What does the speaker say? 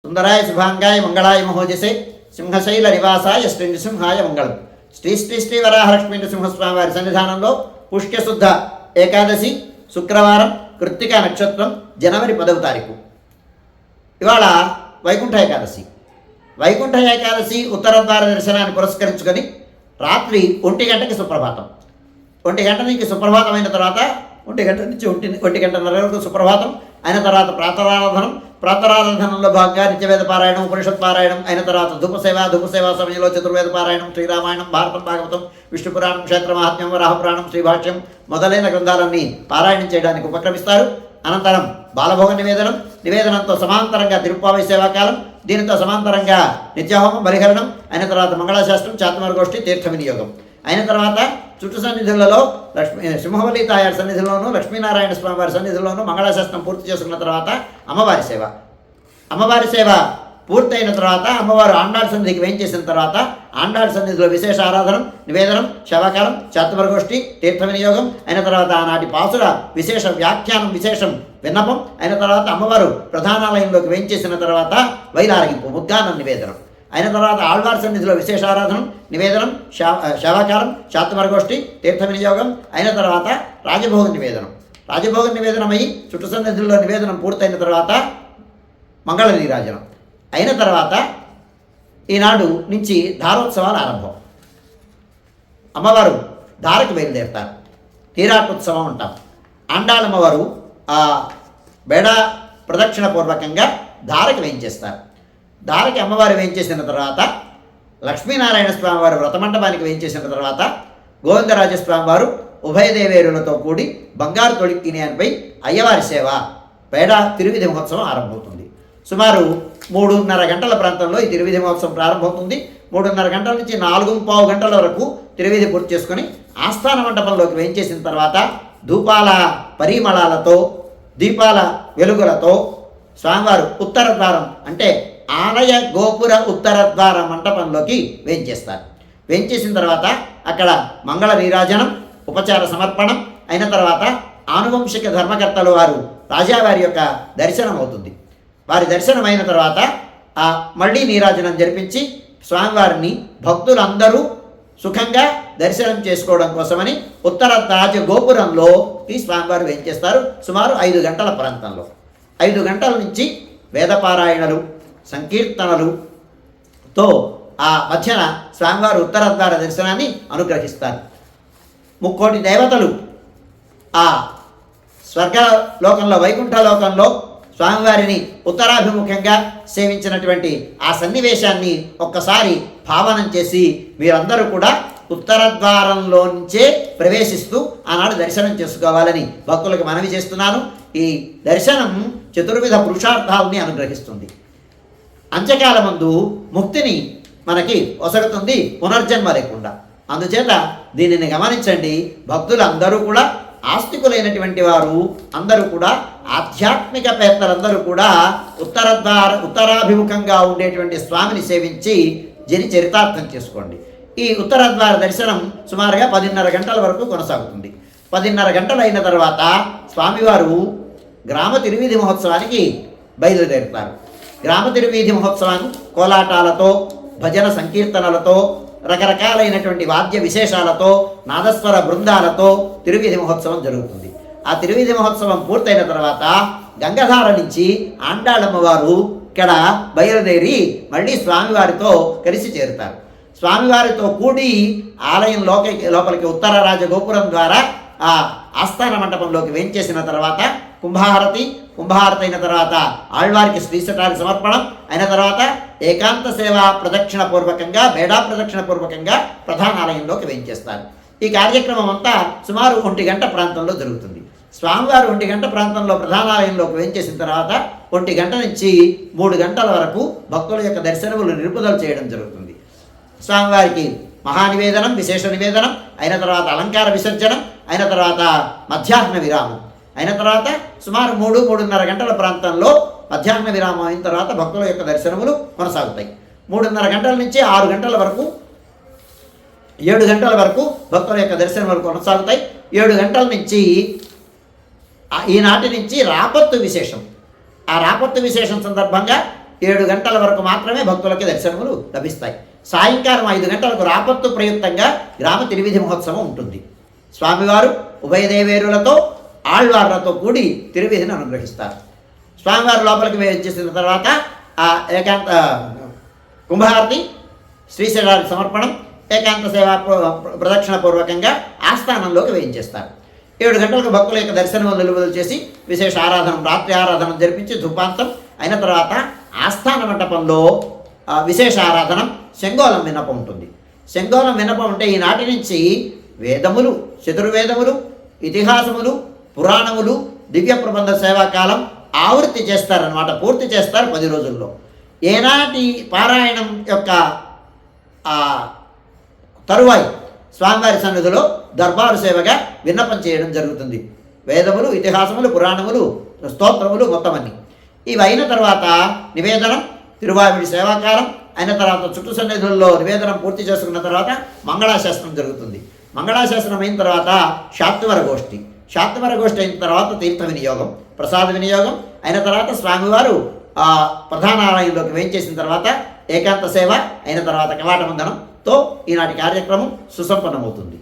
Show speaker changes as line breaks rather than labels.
సుందరాయ శుభాంగాయ మంగళాయ మహోజసే సింహశైల నివాసాయ శ్రీ నృసింహాయ మంగళం. శ్రీ శ్రీ శ్రీ వరాహలక్ష్మీ నృసింహస్వామి వారి సన్నిధానంలో పుష్యశుద్ధ ఏకాదశి శుక్రవారం కృత్తికా నక్షత్రం జనవరి 10వ తారీఖు. ఇవాళ వైకుంఠ ఏకాదశి. వైకుంఠ ఏకాదశి ఉత్తర ద్వార దర్శనాన్ని పురస్కరించుకొని రాత్రి 1 గంటకి సుప్రభాతం. 1 గంట నుంచి సుప్రభాతం అయిన తర్వాత 1 గంట నుంచి 1 గంటన్నర వరకు సుప్రభాతం అయిన తర్వాత ప్రాతరారాధనంలో భాగంగా నిత్యవేద పారాయణం ఉపనిషత్ పారాయణం అయిన తర్వాత ధూపసేవ సమయంలో చతుర్వేద పారాయణం శ్రీరామాయణం భారతం భాగవతం విష్ణు పురాణం క్షేత్ర మహాత్మ్యం వరాహపురాణం శ్రీభాష్యం మొదలైన గ్రంథాలన్నీ పారాయణం చేయడానికి ఉపక్రమిస్తారు. అనంతరం బాలభోగ నివేదనంతో సమాంతరంగా తిరుప్పావై సేవాకాలం, దీనితో సమాంతరంగా నిత్యహోమం బలిహరణం అయిన తర్వాత మంగళాశాస్త్రం చాతుమరగోష్ఠి తీర్థ వినియోగం అయిన తర్వాత చుట్టు సన్నిధులలో సింహవల్లి తాయారి సన్నిధిలోనూ లక్ష్మీనారాయణ స్వామి వారి సన్నిధిలోనూ మంగళాశాస్త్రం పూర్తి చేసుకున్న తర్వాత అమ్మవారి సేవ పూర్తయిన తర్వాత అమ్మవారు ఆండాళ్ సన్నిధికి వేయించేసిన తర్వాత ఆండాళ్ సన్నిధిలో విశేష ఆరాధనం నివేదనం శవకాలం చాతుమరగోష్ఠి తీర్థ వినియోగం అయిన తర్వాత ఆనాటి పాసుల విశేష వ్యాఖ్యానం విశేషం విన్నపం అయిన తర్వాత అమ్మవారు ప్రధానాలయంలోకి వేయించేసిన తర్వాత వైరాగింపు ముద్గానం నివేదనం అయిన తర్వాత ఆళ్వార్ సన్నిధిలో విశేష ఆరాధనం నివేదనం శవకాలం చాతుమరగోష్ఠి తీర్థ వినియోగం అయిన తర్వాత రాజభోగ నివేదనమై చుట్టు సన్నిధుల్లో నివేదనం పూర్తయిన తర్వాత మంగళ నీరాజనం అయిన తర్వాత ఈనాడు నుంచి ధారోత్సవాలు ఆరంభం. అమ్మవారు ధారకు బయలుదేరుతారు. తీరాటోత్సవం అంటాం. ఆండాళమ్మవారు బేడ ప్రదక్షిణ పూర్వకంగా ధారకు వేయించేస్తారు. ధారకి అమ్మవారు వేయించేసిన తర్వాత లక్ష్మీనారాయణ స్వామి వారు వ్రతమండపానికి వేయించేసిన తర్వాత గోవిందరాజస్వామి వారు ఉభయదేవేరులతో కూడి బంగారు తొడిక్కినిపై అయ్యవారి సేవ బేడ తిరువిధి మహోత్సవం ఆరంభమవుతుంది. సుమారు 3:30 గంటల ప్రాంతంలో ఈ తిరువిధి మహోత్సవం ప్రారంభమవుతుంది. 3:30 గంటల నుంచి 4:15 గంటల వరకు తిరువిధి పూర్తి చేసుకొని ఆస్థాన మండపంలోకి వేయించేసిన తర్వాత ధూపాల పరిమళాలతో దీపాల వెలుగులతో స్వామివారు ఉత్తర ద్వారం అంటే ఆలయ గోపుర ఉత్తర ద్వార మంటపంలోకి వేయించేస్తారు. వేయించేసిన తర్వాత అక్కడ మంగళ నీరాజనం ఉపచార సమర్పణం అయిన తర్వాత ఆనువంశిక ధర్మకర్తలు వారు రాజావారి యొక్క దర్శనం అవుతుంది. వారి దర్శనం అయిన తర్వాత మళ్ళీ నీరాజనం జరిపించి స్వామివారిని భక్తులందరూ సుఖంగా దర్శనం చేసుకోవడం కోసమని ఉత్తర రాజ గోపురంలో ఈ స్వామివారు వేయించేస్తారు. సుమారు 5 గంటల ప్రాంతంలో 5 గంటల నుంచి వేదపారాయణలు సంకీర్తనలుతో ఆ మధ్యన స్వామివారు ఉత్తర ద్వార దర్శనాన్ని అనుగ్రహిస్తారు. 3 కోటి దేవతలు ఆ స్వర్గలోకంలో వైకుంఠ లోకంలో స్వామివారిని ఉత్తరాభిముఖంగా సేవించినటువంటి ఆ సన్నివేశాన్ని ఒక్కసారి భావనం చేసి మీరందరూ కూడా ఉత్తర ద్వారంలో నుంచే ప్రవేశిస్తూ ఆనాడు దర్శనం చేసుకోవాలని భక్తులకు మనవి చేస్తున్నాను. ఈ దర్శనం చతుర్విధ పురుషార్థాలని అనుగ్రహిస్తుంది. అంత్యకాలమందు ముక్తిని మనకి ఒసగుతుంది, పునర్జన్మ లేకుండా. అందుచేత దీనిని గమనించండి. భక్తులందరూ కూడా ఆస్తికులైనటువంటి వారు అందరూ కూడా ఆధ్యాత్మిక పేదలందరూ కూడా ఉత్తరాభిముఖంగా ఉండేటువంటి స్వామిని సేవించి చరితార్థం చేసుకోండి. ఈ ఉత్తర ద్వార దర్శనం సుమారుగా 10:30 గంటల వరకు కొనసాగుతుంది. 10:30 గంటలు అయిన తర్వాత స్వామివారు గ్రామ తిరువీధి మహోత్సవానికి బయలుదేరుతారు. గ్రామ తిరువీధి మహోత్సవాన్ని కోలాటాలతో భజన సంకీర్తనలతో రకరకాలైనటువంటి వాద్య విశేషాలతో నాదస్వర బృందాలతో తిరువీధి మహోత్సవం జరుగుతుంది. ఆ తిరువీధి మహోత్సవం పూర్తయిన తర్వాత గంగధార నుంచి ఆండాళమ్మవారు ఇక్కడ బయలుదేరి మళ్ళీ స్వామివారితో కలిసి చేరుతారు. స్వామివారితో కూడి ఆలయం లోపలికి ఉత్తర రాజగోపురం ద్వారా ఆ ఆస్థాన మండపంలోకి వేయించేసిన తర్వాత కుంభారతి అయిన తర్వాత ఆళ్వారికి శ్రీశటారి సమర్పణం అయిన తర్వాత ఏకాంత సేవా ప్రదక్షిణ పూర్వకంగా బేడా ప్రదక్షిణ పూర్వకంగా ప్రధానాలయంలోకి వేయించేస్తారు. ఈ కార్యక్రమం అంతా సుమారు 1 గంట ప్రాంతంలో జరుగుతుంది. స్వామివారు 1 గంట ప్రాంతంలో ప్రధానాలయంలోకి వేయించేసిన తర్వాత 1 గంట నుంచి 3 గంటల వరకు భక్తుల యొక్క దర్శనములు నిలుపుదల చేయడం జరుగుతుంది. స్వామివారికి మహానివేదనం విశేష నివేదనం అయిన తర్వాత అలంకార విసర్జనం అయిన తర్వాత మధ్యాహ్న విరామం అయిన తర్వాత సుమారు 3-3:30 గంటల ప్రాంతంలో మధ్యాహ్న విరామం అయిన తర్వాత భక్తుల యొక్క దర్శనములు కొనసాగుతాయి. 3:30 గంటల నుంచి 6 గంటల వరకు 7 గంటల వరకు భక్తుల యొక్క దర్శనములు కొనసాగుతాయి. 7 గంటల నుంచి ఈనాటి నుంచి రాపత్తు విశేషం. ఆ రాపత్తు విశేషం సందర్భంగా 7 గంటల వరకు మాత్రమే భక్తులకి దర్శనములు లభిస్తాయి. సాయంకాలం 5 గంటలకు రాపత్తు ప్రయుక్తంగా గ్రామ తిరువిధి మహోత్సవం ఉంటుంది. స్వామివారు ఉభయదేవేరులతో ఆళ్వార్లతో కూడి తిరువిధిని అనుగ్రహిస్తారు. స్వామివారి లోపలికి వేయించేసిన తర్వాత ఆ ఏకాంత కుంభహారతి, శ్రీశైలానికి సమర్పణం, ఏకాంత సేవా ప్రదక్షిణ పూర్వకంగా ఆస్థానంలోకి వేయించేస్తారు. 7 గంటలకు భక్తుల యొక్క దర్శనం నిలువలు చేసి విశేష ఆరాధన, రాత్రి ఆరాధన జరిపించి ధూపాంతం అయిన తర్వాత ఆస్థాన మంటపంలో విశేష ఆరాధన, శంగోళం విన్నపం ఉంటుంది. శంగోళం విన్నపం అంటే ఈనాటి నుంచి వేదములు, చతుర్వేదములు, ఇతిహాసములు, పురాణములు, దివ్య ప్రబంధ సేవాకాలం ఆవృత్తి చేస్తారనమాట. పూర్తి చేస్తారు 10 రోజుల్లో. ఏనాటి పారాయణం యొక్క తరువాయి స్వామివారి సన్నిధిలో దర్బారు సేవగా విన్నపం చేయడం జరుగుతుంది. వేదములు, ఇతిహాసములు, పురాణములు, స్తోత్రములు మొత్తం అన్ని ఇవి అయిన తర్వాత నివేదనం, తిరువావిడి సేవాకాలం అయిన తర్వాత చుట్టూ సన్నిధుల్లో నివేదనం పూర్తి చేసుకున్న తర్వాత మంగళాశాసనం జరుగుతుంది. మంగళాశాసనం అయిన తర్వాత శాత్వర గోష్ఠి, శాత్వర గోష్ఠి అయిన తర్వాత తీర్థ వినియోగం, ప్రసాద వినియోగం అయిన తర్వాత స్వామివారు ప్రధానాలయంలోకి వేయించేసిన తర్వాత ఏకాంత సేవ అయిన తర్వాత కవాట వందనంతో ఈనాటి కార్యక్రమం సుసంపన్నమవుతుంది.